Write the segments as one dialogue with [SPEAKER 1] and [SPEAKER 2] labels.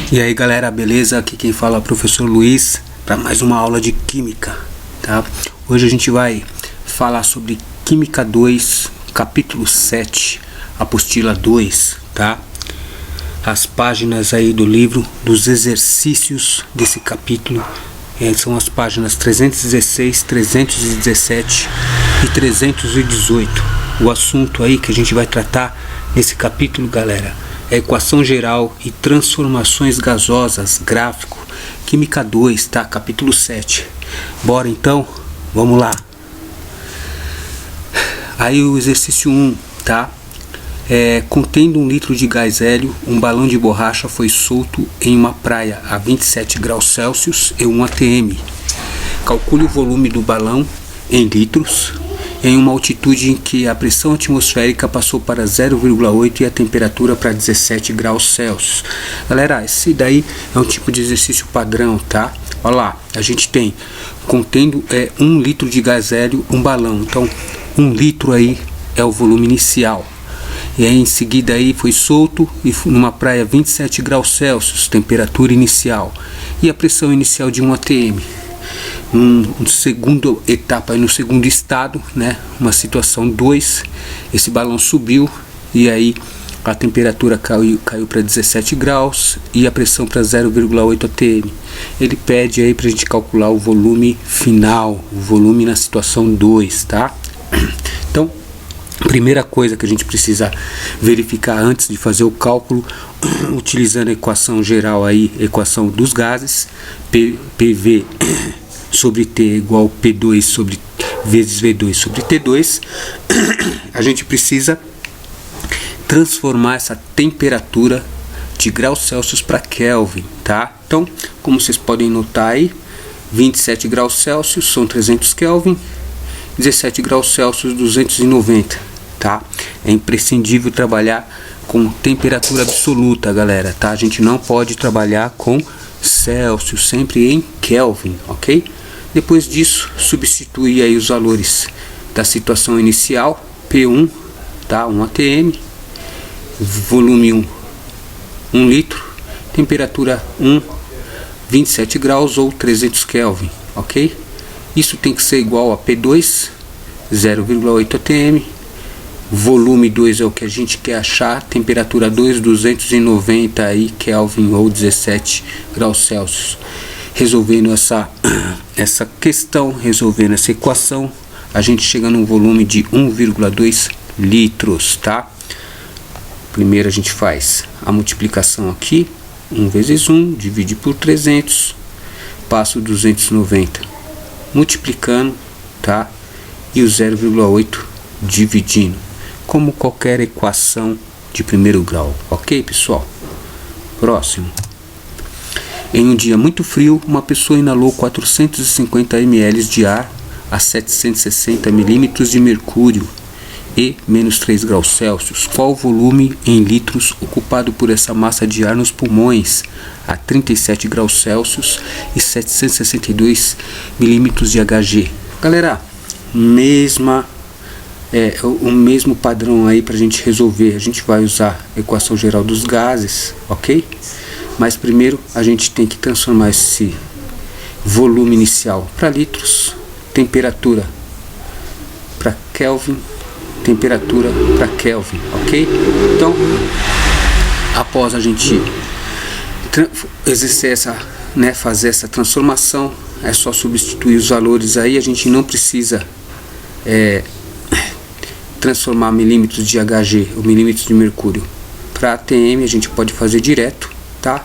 [SPEAKER 1] E aí galera, beleza? Aqui quem fala é o professor Luiz para mais uma aula de Química, tá? Hoje a gente vai falar sobre Química 2, capítulo 7, apostila 2, tá? As páginas aí do livro, dos exercícios desse capítulo, são as páginas 316, 317 e 318. O assunto aí que a gente vai tratar nesse capítulo, galera, é equação geral e transformações gasosas, gráfico, Química 2, tá? Capítulo 7. Bora então? Vamos lá. Aí o exercício 1, tá? Contendo 1 litro de gás hélio, um balão de borracha foi solto em uma praia a 27 graus Celsius e 1 atm. Calcule o volume do balão em litros, em uma altitude em que a pressão atmosférica passou para 0,8 e a temperatura para 17 graus Celsius. Galera, esse daí é um tipo de exercício padrão, tá? Olha lá, a gente tem contendo 1 litro de gás hélio, um balão. Então, 1 litro aí é o volume inicial. E aí em seguida aí foi solto e numa praia 27 graus Celsius, temperatura inicial. E a pressão inicial de 1 atm. Segunda etapa, no segundo estado, né, uma situação 2, esse balão subiu e aí a temperatura caiu para 17 graus e a pressão para 0,8 atm. Ele pede aí para a gente calcular o volume final, o volume na situação 2, tá? Então, primeira coisa que a gente precisa verificar antes de fazer o cálculo, utilizando a equação geral aí, equação dos gases, PV sobre T igual P2 sobre vezes V2 sobre T2, a gente precisa transformar essa temperatura de graus Celsius para Kelvin, tá? Então, como vocês podem notar aí, 27 graus Celsius são 300 Kelvin, 17 graus Celsius 290, tá? É imprescindível trabalhar com temperatura absoluta, galera, tá? A gente não pode trabalhar com Celsius, sempre em Kelvin, ok? Depois disso, substituir aí os valores da situação inicial, P1, tá? 1 atm, volume 1 litro, temperatura 27 graus ou 300 Kelvin, ok? Isso tem que ser igual a P2, 0,8 atm, volume 2 é o que a gente quer achar, temperatura 2, 290 aí Kelvin ou 17 graus Celsius. Resolvendo essa questão, resolvendo essa equação, a gente chega num volume de 1,2 litros, tá? Primeiro a gente faz a multiplicação aqui, 1 vezes 1, divide por 300, passo 290, multiplicando, tá? E o 0,8 dividindo, como qualquer equação de primeiro grau, ok, pessoal? Próximo. Em um dia muito frio, uma pessoa inalou 450 ml de ar a 760 milímetros de mercúrio e menos 3 graus Celsius. Qual o volume em litros ocupado por essa massa de ar nos pulmões a 37 graus Celsius e 762 milímetros de Hg? Galera, o mesmo padrão aí para a gente resolver. A gente vai usar a equação geral dos gases, ok? Mas primeiro a gente tem que transformar esse volume inicial para litros, temperatura para Kelvin, temperatura para Kelvin, ok? Então, após a gente exercer fazer essa transformação, é só substituir os valores aí. A gente não precisa transformar milímetros de Hg ou milímetros de mercúrio para atm, a gente pode fazer direto, tá?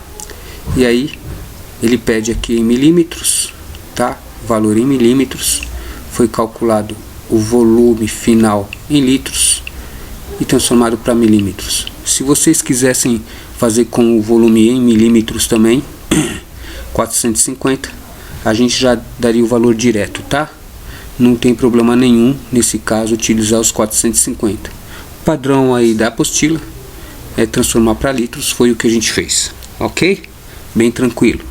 [SPEAKER 1] E aí ele pede aqui em milímetros, tá? Valor em milímetros, foi calculado o volume final em litros e transformado para milímetros. Se vocês quisessem fazer com o volume em milímetros também, 450, a gente já daria o valor direto, tá? Não tem problema nenhum nesse caso utilizar os 450. O padrão aí da apostila é transformar para litros, foi o que a gente fez, ok? Bem tranquilo.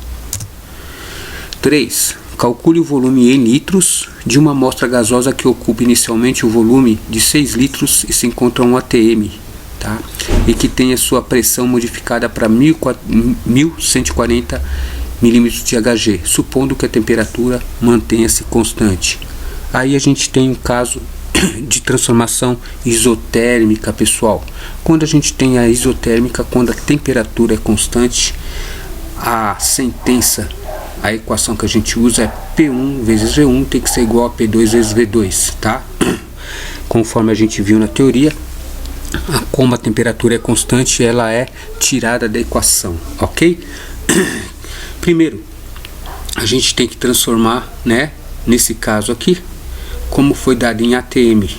[SPEAKER 1] 3. Calcule o volume em litros de uma amostra gasosa que ocupa inicialmente o volume de 6 litros e se encontra 1 atm, tá? e que tenha sua pressão modificada para 1140 milímetros de Hg, supondo que a temperatura mantenha-se constante. Aí a gente tem um caso de transformação isotérmica, pessoal. Quando a gente tem a isotérmica, quando a temperatura é constante, a sentença, a equação que a gente usa é P1 vezes V1 tem que ser igual a P2 vezes V2, tá? Conforme a gente viu na teoria, como a temperatura é constante, ela é tirada da equação, ok? Primeiro, a gente tem que transformar, né, nesse caso aqui, como foi dado em ATM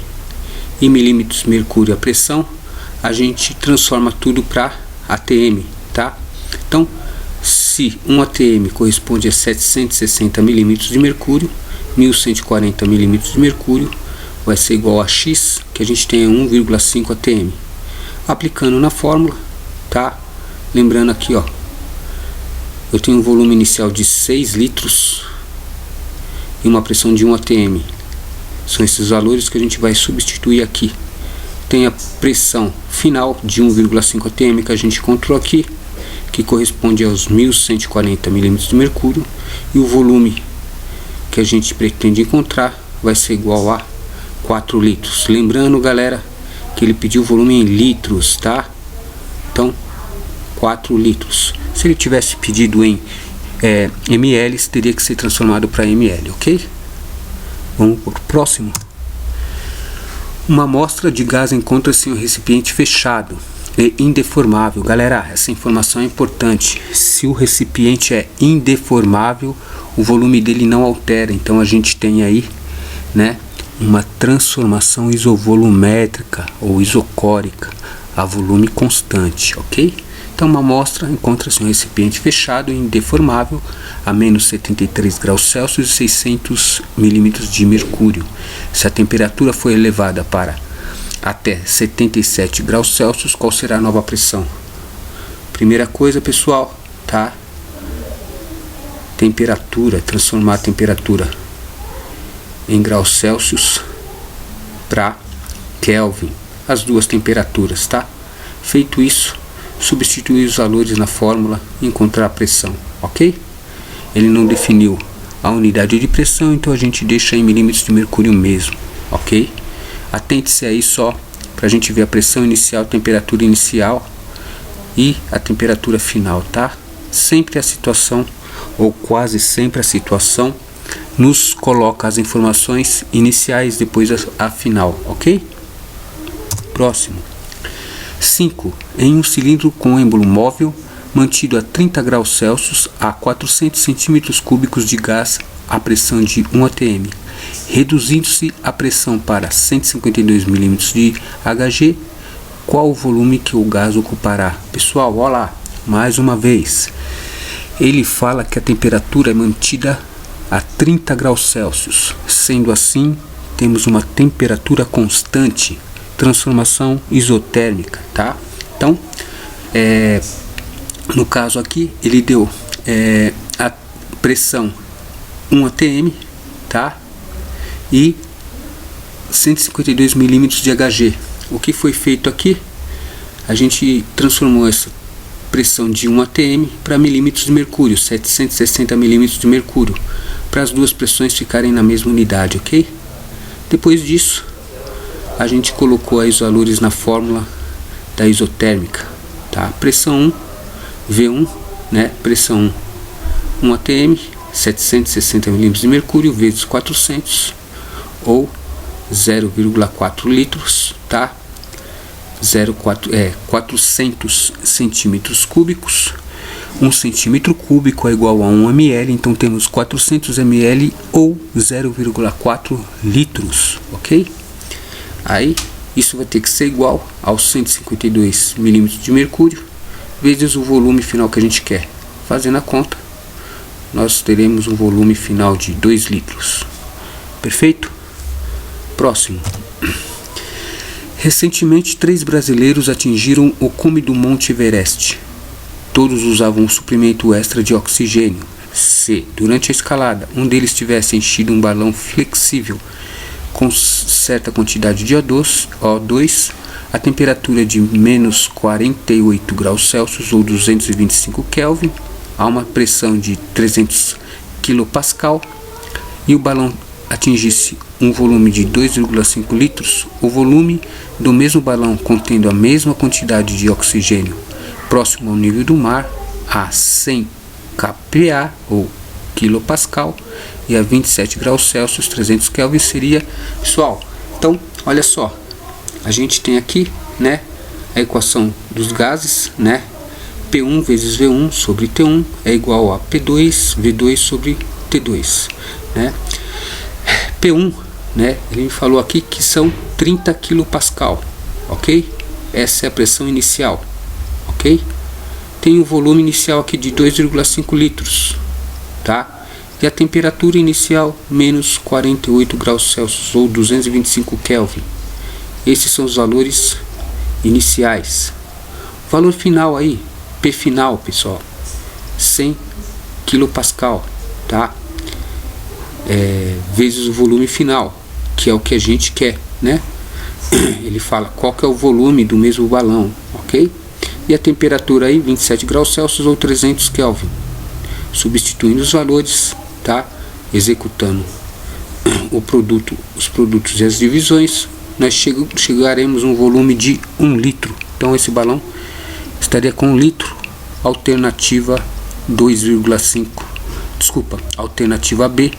[SPEAKER 1] e milímetros de mercúrio a pressão, a gente transforma tudo para ATM, tá? Então, se um ATM corresponde a 760 milímetros de mercúrio, 1140 milímetros de mercúrio vai ser igual a X, que a gente tem 1,5 ATM. Aplicando na fórmula, tá? Lembrando aqui, ó, eu tenho um volume inicial de 6 litros e uma pressão de 1 ATM. São esses valores que a gente vai substituir aqui. Tem a pressão final de 1,5 ATM que a gente encontrou aqui, que corresponde aos 1140 milímetros de mercúrio, e o volume que a gente pretende encontrar vai ser igual a 4 litros. Lembrando, galera, que ele pediu o volume em litros, tá? Então, 4 litros. Se ele tivesse pedido em ml, teria que ser transformado para ml, ok? Vamos para o próximo. Uma amostra de gás encontra-se em um recipiente fechado e indeformável. Galera, essa informação é importante. Se o recipiente é indeformável, o volume dele não altera. Então a gente tem aí, né, uma transformação isovolumétrica ou isocórica a volume constante, ok? Então uma amostra encontra-se em um recipiente fechado e indeformável a menos 73 graus Celsius e 600 milímetros de mercúrio. Se a temperatura for elevada para até 77 graus Celsius, qual será a nova pressão? Primeira coisa, pessoal, tá? Temperatura, transformar a temperatura em graus Celsius para Kelvin, as duas temperaturas, tá? Feito isso, substituir os valores na fórmula e encontrar a pressão, ok? Ele não definiu a unidade de pressão, então a gente deixa em milímetros de mercúrio mesmo, ok? Atente-se aí só para a gente ver a pressão inicial, a temperatura inicial e a temperatura final, tá? Sempre a situação, ou quase sempre a situação, nos coloca as informações iniciais, depois a final, ok? Próximo. 5. Em um cilindro com êmbolo móvel, mantido a 30 graus Celsius a 400 centímetros cúbicos de gás a pressão de 1 atm, reduzindo-se a pressão para 152 milímetros de Hg, qual o volume que o gás ocupará? Pessoal, olha lá, mais uma vez, ele fala que a temperatura é mantida a 30 graus Celsius, sendo assim, temos uma temperatura constante, transformação isotérmica, tá? Então, no caso aqui, ele deu a pressão 1 atm, tá? E 152 milímetros de Hg. O que foi feito aqui? A gente transformou essa pressão de 1 atm para milímetros de mercúrio, 760 milímetros de mercúrio, para as duas pressões ficarem na mesma unidade, ok? Depois disso, a gente colocou aí os valores na fórmula da isotérmica, tá? Pressão 1, V1, né? Pressão 1 atm, 760 milímetros de mercúrio vezes 400, ou 0,4 litros, tá? 400 centímetros cúbicos. 1 centímetro cúbico é igual a 1 ml, então temos 400 ml ou 0,4 litros, ok? Aí, isso vai ter que ser igual aos 152 milímetros de mercúrio vezes o volume final que a gente quer. Fazendo a conta, nós teremos um volume final de 2 litros. Perfeito? Próximo. Recentemente, 3 brasileiros atingiram o cume do Monte Everest. Todos usavam um suprimento extra de oxigênio. Se, durante a escalada, um deles tivesse enchido um balão flexível com certa quantidade de O2, a temperatura de menos 48 graus Celsius ou 225 Kelvin, a uma pressão de 300 kPa e o balão atingisse um volume de 2,5 litros, o volume do mesmo balão contendo a mesma quantidade de oxigênio próximo ao nível do mar, a 100 kPa ou kPa e a 27 graus Celsius, 300 Kelvin seria, pessoal, então, olha só, a gente tem aqui, né, a equação dos gases, né, P1 vezes V1 sobre T1 é igual a P2, V2 sobre T2, né, P1, né, ele me falou aqui que são 30 kPa, ok? Essa é a pressão inicial, ok? Tem um volume inicial aqui de 2,5 litros, tá? E a temperatura inicial menos 48 graus Celsius ou 225 Kelvin. Esses são os valores iniciais. O valor final aí, P final, pessoal, 100 kPa, tá? Vezes o volume final, que é o que a gente quer, né? Ele fala qual que é o volume do mesmo balão, ok? E a temperatura aí 27 graus Celsius ou 300 Kelvin. Substituindo os valores, tá? Executando os produtos e as divisões, nós chegaremos a um volume de 1 litro. Então esse balão estaria com 1 litro, alternativa 2,5, desculpa, alternativa B,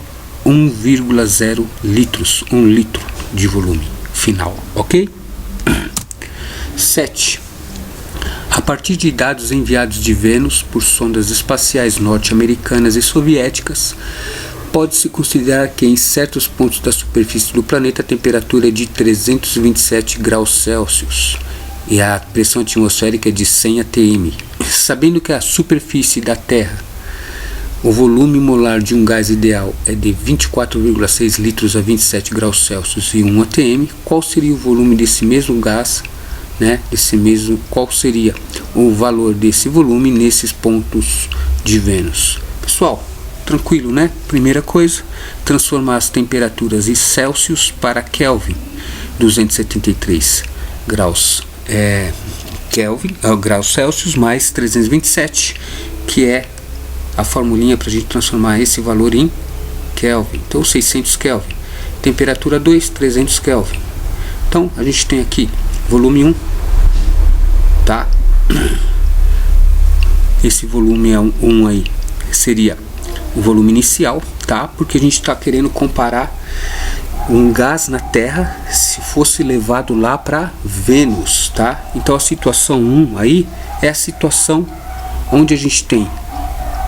[SPEAKER 1] 1,0 litros, 1 litro de volume final, ok? 7. A partir de dados enviados de Vênus por sondas espaciais norte-americanas e soviéticas, pode-se considerar que em certos pontos da superfície do planeta a temperatura é de 327 graus Celsius e a pressão atmosférica é de 100 atm. Sabendo que a superfície da Terra, o volume molar de um gás ideal é de 24,6 litros a 27 graus Celsius e 1 atm, qual seria o volume desse mesmo gás, né? Qual seria o valor desse volume nesses pontos de Vênus? Pessoal, tranquilo, né? Primeira coisa, transformar as temperaturas em Celsius para Kelvin, 273 graus graus Celsius mais 327, que é a formulinha para a gente transformar esse valor em Kelvin. Então 600 Kelvin, temperatura 2, 300 Kelvin. Então a gente tem aqui volume 1, tá? Esse volume 1 aí seria o volume inicial, tá? Porque a gente está querendo comparar um gás na Terra se fosse levado lá para Vênus, tá? Então a situação 1 aí é a situação onde a gente tem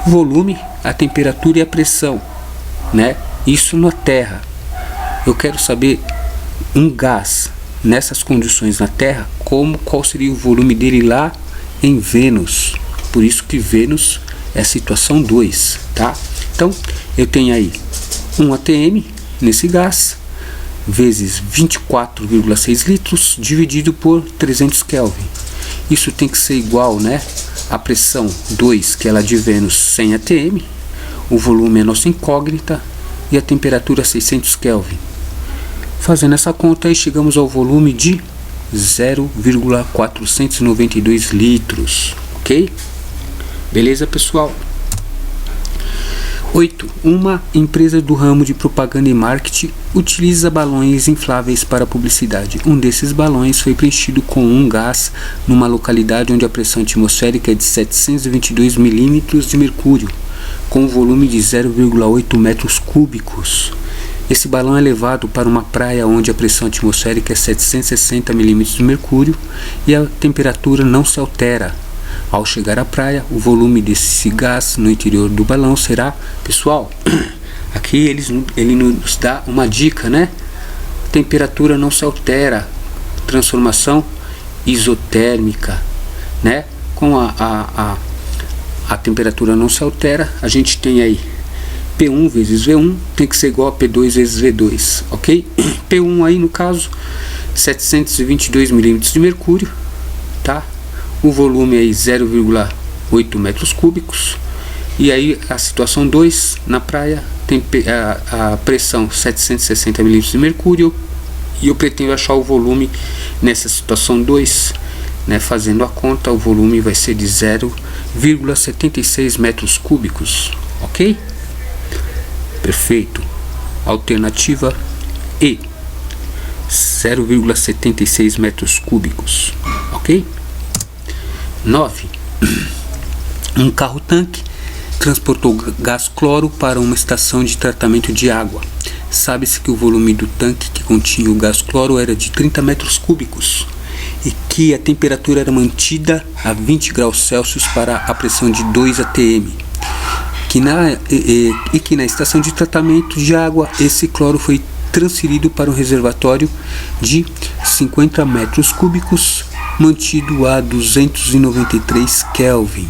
[SPEAKER 1] o volume, a temperatura e a pressão, né? Isso na Terra. Eu quero saber um gás nessas condições na Terra, qual seria o volume dele lá em Vênus. Por isso que Vênus é a situação 2, tá? Então eu tenho aí 1 atm nesse gás vezes 24,6 litros dividido por 300 Kelvin. Isso tem que ser igual, né, a pressão 2, que é lá de Vênus, 100 atm, o volume é nossa incógnita e a temperatura 600 Kelvin. Fazendo essa conta aí, chegamos ao volume de 0,492 litros, ok? Beleza, pessoal? 8. Uma empresa do ramo de propaganda e marketing utiliza balões infláveis para publicidade. Um desses balões foi preenchido com um gás numa localidade onde a pressão atmosférica é de 722 milímetros de mercúrio, com um volume de 0,8 metros cúbicos. Esse balão é levado para uma praia onde a pressão atmosférica é 760 milímetros de mercúrio e a temperatura não se altera. Ao chegar à praia, o volume desse gás no interior do balão será, pessoal, aqui ele nos dá uma dica, né? Temperatura não se altera, transformação isotérmica, né? Com a temperatura não se altera, a gente tem aí P1 vezes V1 tem que ser igual a P2 vezes V2, ok? P1 aí no caso 722 milímetros de mercúrio, tá? O volume aí 0,8 metros cúbicos. E aí a situação 2, na praia tem a pressão 760 milímetros de mercúrio E eu pretendo achar o volume nessa situação 2, né? Fazendo a conta, o volume vai ser de 0,76 metros cúbicos, ok? Perfeito. Alternativa E, 0,76 metros cúbicos, ok? 9. Um carro-tanque transportou gás cloro para uma estação de tratamento de água. Sabe-se que o volume do tanque que continha o gás cloro era de 30 metros cúbicos e que a temperatura era mantida a 20 graus Celsius para a pressão de 2 atm. Que na estação de tratamento de água esse cloro foi transferido para um reservatório de 50 metros cúbicos, mantido a 293 Kelvin.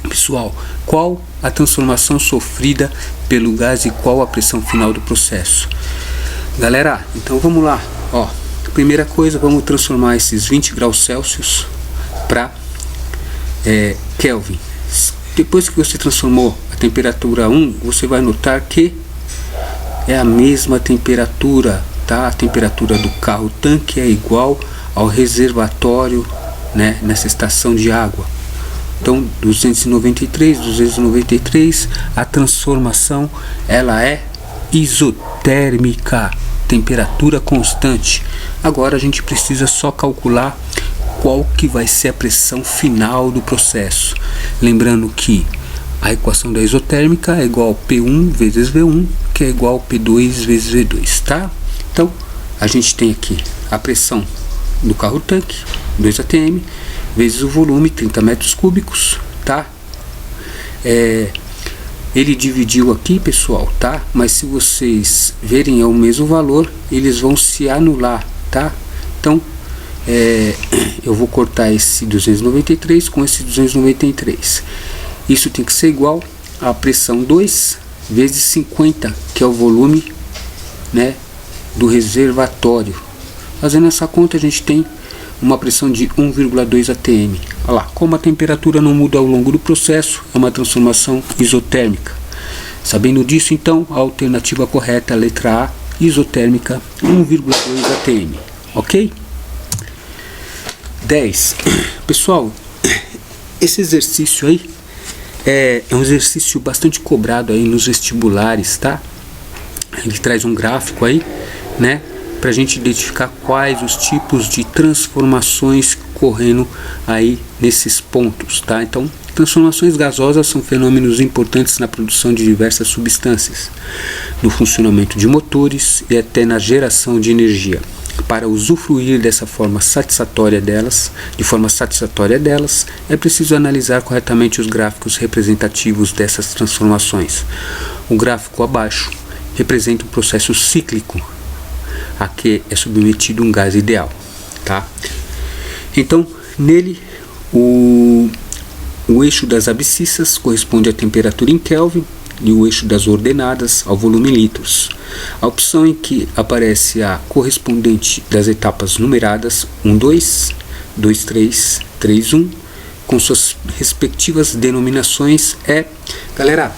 [SPEAKER 1] Pessoal, qual a transformação sofrida pelo gás e qual a pressão final do processo? Galera, então vamos lá. Ó, primeira coisa, vamos transformar esses 20 graus Celsius para Kelvin. Depois que você transformou a temperatura 1, você vai notar que é a mesma temperatura, tá? A temperatura do carro-tanque é igual ao reservatório, né, nessa estação de água. Então 293, a transformação ela é isotérmica, temperatura constante. Agora a gente precisa só calcular qual que vai ser a pressão final do processo. Lembrando que a equação da isotérmica é igual a P1 vezes V1, que é igual a P2 vezes V2, tá? Então a gente tem aqui a pressão do carro-tanque, 2 atm, vezes o volume, 30 metros cúbicos, tá? Ele dividiu aqui, pessoal, tá? Mas se vocês verem é o mesmo valor, eles vão se anular, tá? Então, eu vou cortar esse 293 com esse 293. Isso tem que ser igual a pressão 2 vezes 50, que é o volume, né, do reservatório. Fazendo essa conta, a gente tem uma pressão de 1,2 atm. Olha lá, como a temperatura não muda ao longo do processo, é uma transformação isotérmica. Sabendo disso, então, a alternativa correta é a letra A, isotérmica, 1,2 atm. Ok? 10. Pessoal, esse exercício aí é um exercício bastante cobrado aí nos vestibulares, tá? Ele traz um gráfico aí, né, para a gente identificar quais os tipos de transformações correndo aí nesses pontos, tá? Então, transformações gasosas são fenômenos importantes na produção de diversas substâncias, no funcionamento de motores e até na geração de energia. Para usufruir dessa forma satisfatória delas, é preciso analisar corretamente os gráficos representativos dessas transformações. O gráfico abaixo representa um processo cíclico a que é submetido um gás ideal, tá? Então, nele, o eixo das abscissas corresponde à temperatura em Kelvin e o eixo das ordenadas ao volume em litros. A opção em que aparece a correspondente das etapas numeradas 1, 2, 2, 3, 3, 1, com suas respectivas denominações galera,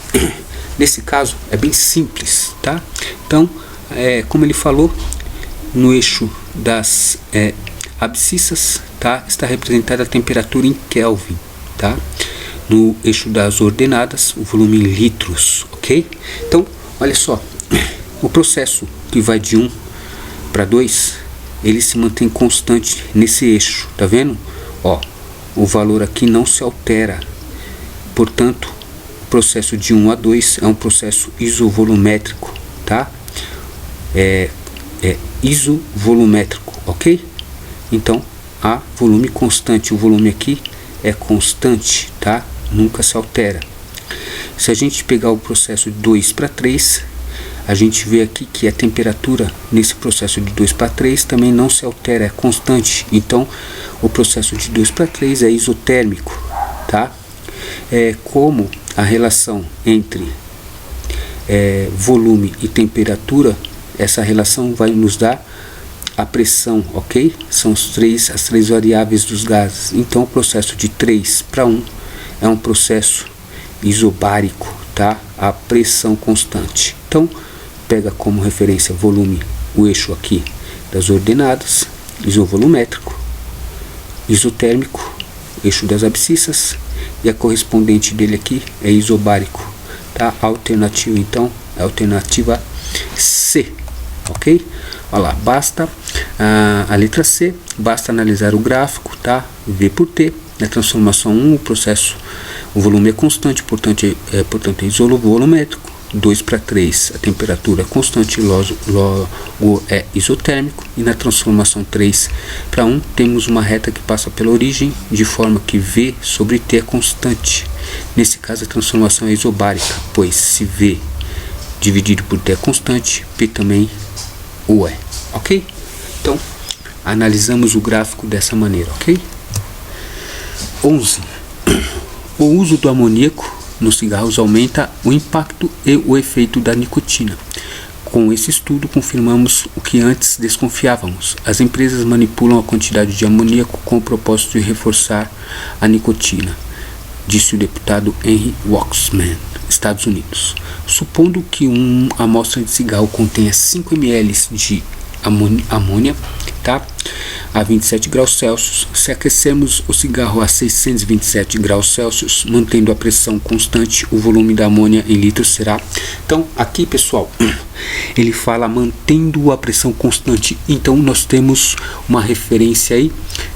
[SPEAKER 1] nesse caso é bem simples, tá? Então, como ele falou, no eixo das abscissas, tá, está representada a temperatura em Kelvin, tá? No eixo das ordenadas, o volume em litros, ok? Então, olha só, o processo que vai de 1 para 2, ele se mantém constante nesse eixo, tá vendo? Ó, o valor aqui não se altera, portanto, o processo de 1 a 2 é um processo isovolumétrico, tá? É isovolumétrico, ok? Então, há volume constante, o volume aqui é constante, tá? Nunca se altera. Se a gente pegar o processo de 2 para 3, a gente vê aqui que a temperatura nesse processo de 2 para 3 também não se altera, é constante. Então, o processo de 2 para 3 é isotérmico, tá? Como a relação entre volume e temperatura, essa relação vai nos dar a pressão, ok? São as três variáveis dos gases. Então, o processo de 3 para 1 é um processo isobárico, tá? A pressão constante. Então, pega como referência volume o eixo aqui das ordenadas, isovolumétrico, isotérmico, eixo das abscissas, e a correspondente dele aqui é isobárico, tá? A alternativa então é a alternativa C, ok? Olha lá, basta a letra C, basta analisar o gráfico, tá? V por T, na transformação 1 o volume é constante, portanto é isovolumétrico. 2 para 3 a temperatura é constante, logo é isotérmico, e na transformação 3 para 1 temos uma reta que passa pela origem, de forma que V sobre T é constante. Nesse caso a transformação é isobárica, pois se V dividido por T é constante, P também o é, ok? Então analisamos o gráfico dessa maneira, ok? 11. O uso do amoníaco nos cigarros aumenta o impacto e o efeito da nicotina. Com esse estudo confirmamos o que antes desconfiávamos. As empresas manipulam a quantidade de amoníaco com o propósito de reforçar a nicotina, disse o deputado Henry Waxman, Estados Unidos. Supondo que uma amostra de cigarro contenha 5 ml de amônia, tá? A 27 graus Celsius, se aquecermos o cigarro a 627 graus Celsius, mantendo a pressão constante, o volume da amônia em litros será... Então, aqui, pessoal, ele fala mantendo a pressão constante. Então, nós temos uma referência aí,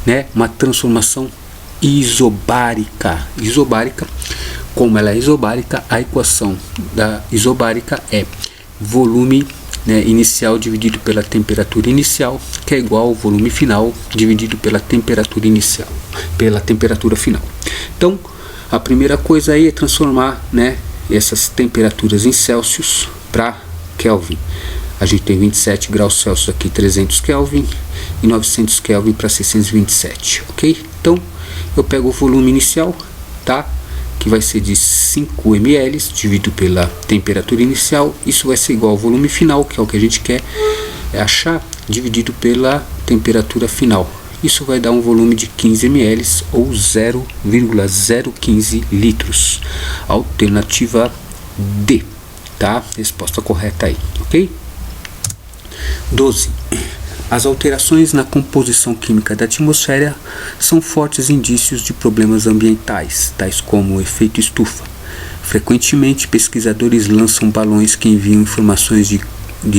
[SPEAKER 1] né? Uma transformação isobárica. Isobárica, como ela é isobárica, a equação da isobárica é volume, né, inicial dividido pela temperatura inicial, que é igual ao volume final dividido pela temperatura inicial, pela temperatura final. Então, a primeira coisa aí é transformar, né, essas temperaturas em Celsius para Kelvin. A gente tem 27 graus Celsius aqui, 300 Kelvin, e 900 Kelvin para 627, ok? Então, eu pego o volume inicial, tá? Que vai ser de 5 ml dividido pela temperatura inicial. Isso vai ser igual ao volume final, que é o que a gente quer achar, dividido pela temperatura final. Isso vai dar um volume de 15 ml ou 0,015 litros. Alternativa D, tá? Resposta correta aí, ok? 12. As alterações na composição química da atmosfera são fortes indícios de problemas ambientais, tais como o efeito estufa. Frequentemente, pesquisadores lançam balões que enviam informações de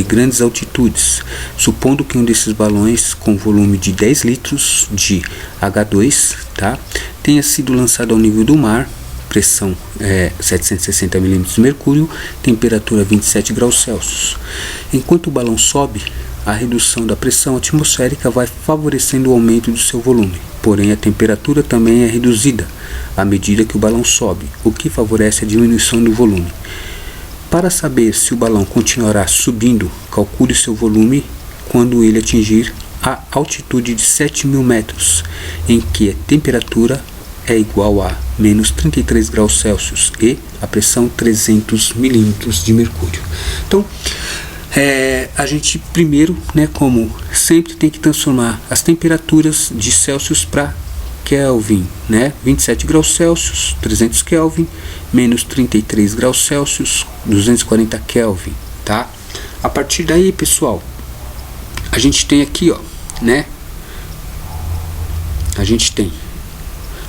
[SPEAKER 1] grandes altitudes, supondo que um desses balões, com volume de 10 litros de H2, tá, tenha sido lançado ao nível do mar, pressão 760 mm de mercúrio, temperatura 27 graus Celsius. Enquanto o balão sobe, a redução da pressão atmosférica vai favorecendo o aumento do seu volume, porém a temperatura também é reduzida à medida que o balão sobe, o que favorece a diminuição do volume. Para saber se o balão continuará subindo, calcule seu volume quando ele atingir a altitude de 7.000 metros, em que a temperatura é igual a menos 33 graus Celsius e a pressão 300 milímetros de mercúrio. Então, a gente primeiro, né, como sempre, tem que transformar as temperaturas de Celsius para Kelvin, né? 27 graus Celsius, 300 Kelvin, menos 33 graus Celsius, 240 Kelvin, tá? A partir daí, pessoal, a gente tem aqui, ó, né? A gente tem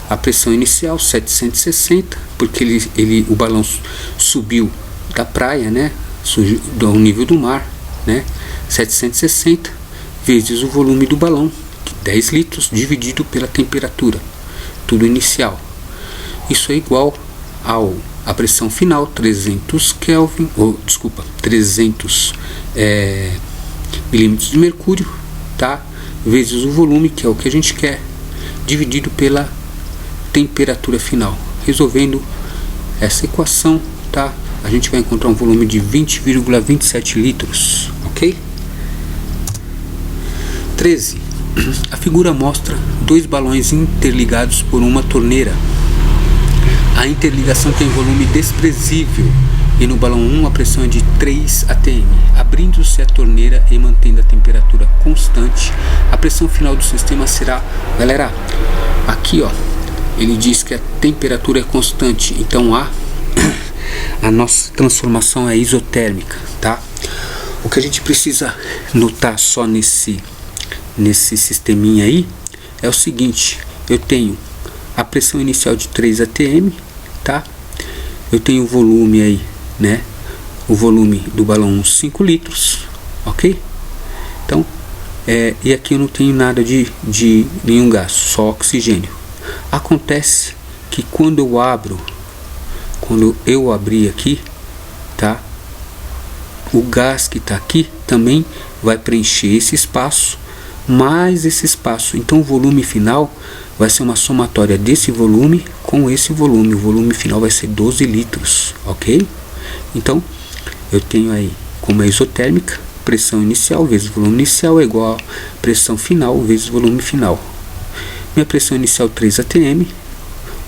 [SPEAKER 1] a pressão inicial 760, porque o balão subiu da praia, né? Do nível do mar, né? 760 vezes o volume do balão, 10 litros, dividido pela temperatura, tudo inicial. Isso é igual à pressão final, 300 Kelvin, 300 milímetros de mercúrio, tá? Vezes o volume, que é o que a gente quer, dividido pela temperatura final. Resolvendo essa equação, tá? A gente vai encontrar um volume de 20,27 litros, ok? 13. A figura mostra dois balões interligados por uma torneira. A interligação tem volume desprezível e no balão 1 a pressão é de 3 atm. Abrindo-se a torneira e mantendo a temperatura constante, a pressão final do sistema será... Galera, aqui ó, ele diz que a temperatura é constante, então a nossa transformação é isotérmica, tá? O que a gente precisa notar só nesse sisteminha aí é o seguinte: eu tenho a pressão inicial de 3 atm, tá? Eu tenho o volume aí, né? O volume do balão 5 litros, ok? Então, e aqui eu não tenho nada de nenhum gás, só oxigênio. Acontece que quando eu abrir aqui, tá? O gás que está aqui também vai preencher esse espaço, mais esse espaço. Então o volume final vai ser uma somatória desse volume com esse volume. O volume final vai ser 12 litros, ok? Então eu tenho aí como é isotérmica, pressão inicial vezes volume inicial é igual a pressão final vezes volume final. Minha pressão inicial 3 atm,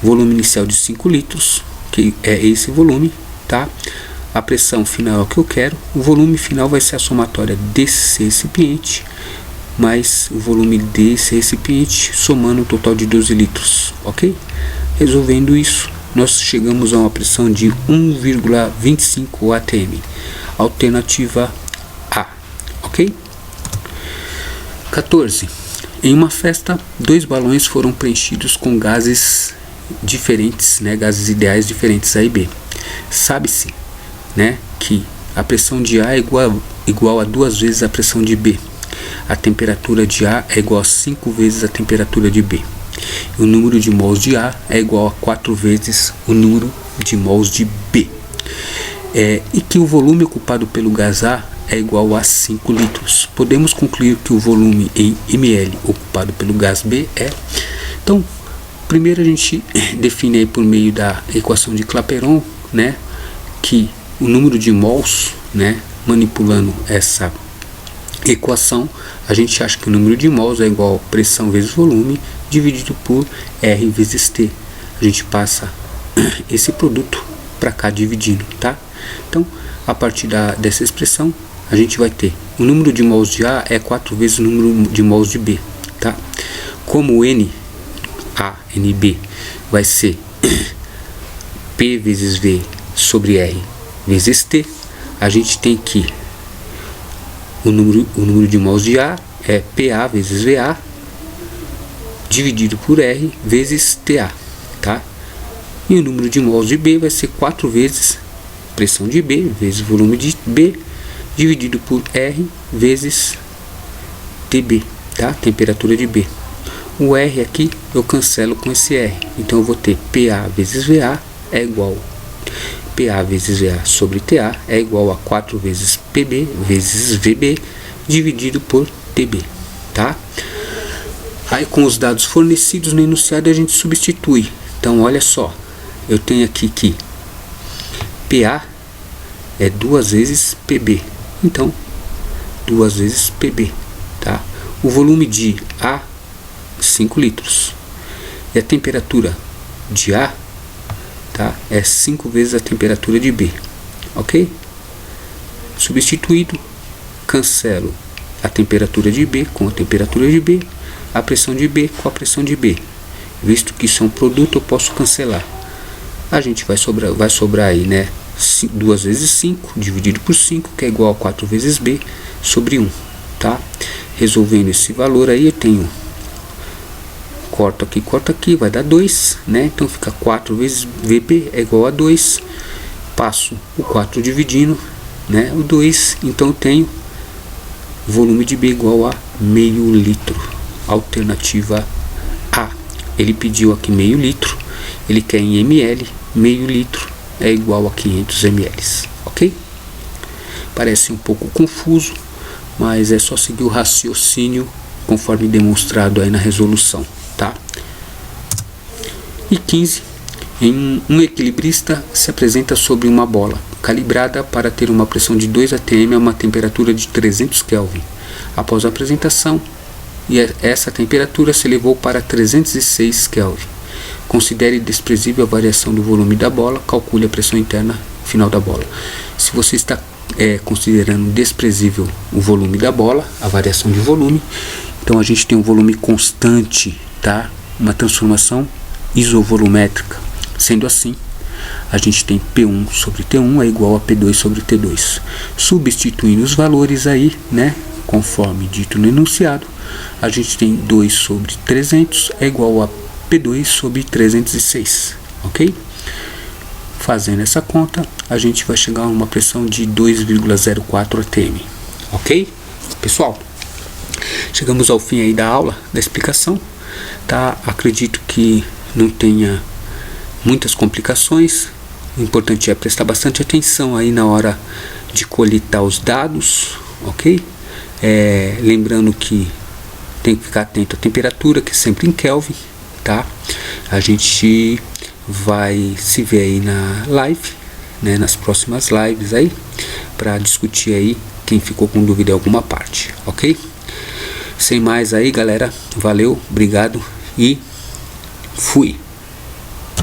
[SPEAKER 1] volume inicial de 5 litros, que é esse volume, tá? A pressão final é o que eu quero. O volume final vai ser a somatória desse recipiente mais o volume desse recipiente, somando um total de 12 litros, ok? Resolvendo isso, nós chegamos a uma pressão de 1,25 atm, alternativa A, ok? 14. Em uma festa, 2 balões foram preenchidos com gases diferentes, né, gases ideais diferentes A e B. Sabe-se, né, que a pressão de A é igual a 2 vezes a pressão de B. A temperatura de A é igual a 5 vezes a temperatura de B. O número de mols de A é igual a 4 vezes o número de mols de B. E que o volume ocupado pelo gás A é igual a 5 litros. Podemos concluir que o volume em ml ocupado pelo gás B é... Então, primeiro a gente define aí por meio da equação de Clapeyron, né, que o número de mols, né, manipulando essa equação, a gente acha que o número de mols é igual a pressão vezes volume dividido por R vezes T. A gente passa esse produto para cá dividindo, tá? Então, a partir dessa expressão, a gente vai ter o número de mols de A é 4 vezes o número de mols de B, tá? Como N, A, NB vai ser P vezes V sobre R vezes T, a gente tem que o número de mols de A é PA vezes VA dividido por R vezes TA, tá? E o número de mols de B vai ser 4 vezes pressão de B vezes volume de B dividido por R vezes TB, tá? Temperatura de B. O R aqui eu cancelo com esse R, então eu vou ter PA vezes VA é igual PA vezes VA sobre TA é igual a 4 vezes PB vezes VB dividido por TB, tá? Aí com os dados fornecidos no enunciado a gente substitui. Então olha só, eu tenho aqui que PA é 2 vezes PB, então 2 vezes PB, tá? O volume de A 5 litros e a temperatura de A, tá, é 5 vezes a temperatura de B, ok? Substituído, cancelo a temperatura de B com a temperatura de B, a pressão de B com a pressão de B. Visto que isso é um produto, eu posso cancelar. A gente vai sobrar aí, né, 2 vezes 5 dividido por 5, que é igual a 4 vezes B sobre 1, tá? Resolvendo esse valor aí, eu tenho corta aqui, vai dar 2, né? Então fica 4 vezes VB é igual a 2. Passo o 4 dividindo, né, o 2, então eu tenho volume de B igual a meio litro. Alternativa A. Ele pediu aqui meio litro, ele quer em ml, meio litro é igual a 500 ml, ok? Parece um pouco confuso, mas é só seguir o raciocínio conforme demonstrado aí na resolução, tá? E 15. Um equilibrista se apresenta sobre uma bola calibrada para ter uma pressão de 2 atm a uma temperatura de 300 Kelvin. Após a apresentação, essa temperatura se elevou para 306 Kelvin. Considere desprezível a variação do volume da bola, calcule a pressão interna final da bola. Se você está considerando desprezível o volume da bola, a variação de volume, então a gente tem um volume constante, tá? Uma transformação isovolumétrica. Sendo assim, a gente tem P1 sobre T1 é igual a P2 sobre T2. Substituindo os valores aí, né, conforme dito no enunciado, a gente tem 2 sobre 300 é igual a P2 sobre 306, ok? Fazendo essa conta, a gente vai chegar a uma pressão de 2,04 atm, ok? Pessoal, chegamos ao fim aí da aula, da explicação, tá? Acredito que não tenha muitas complicações. O importante é prestar bastante atenção aí na hora de coletar os dados, ok? Lembrando que tem que ficar atento à temperatura, que é sempre em Kelvin, tá? A gente vai se ver aí na live, né, nas próximas lives aí, para discutir aí quem ficou com dúvida em alguma parte, ok? Sem mais aí, galera, valeu, obrigado e fui!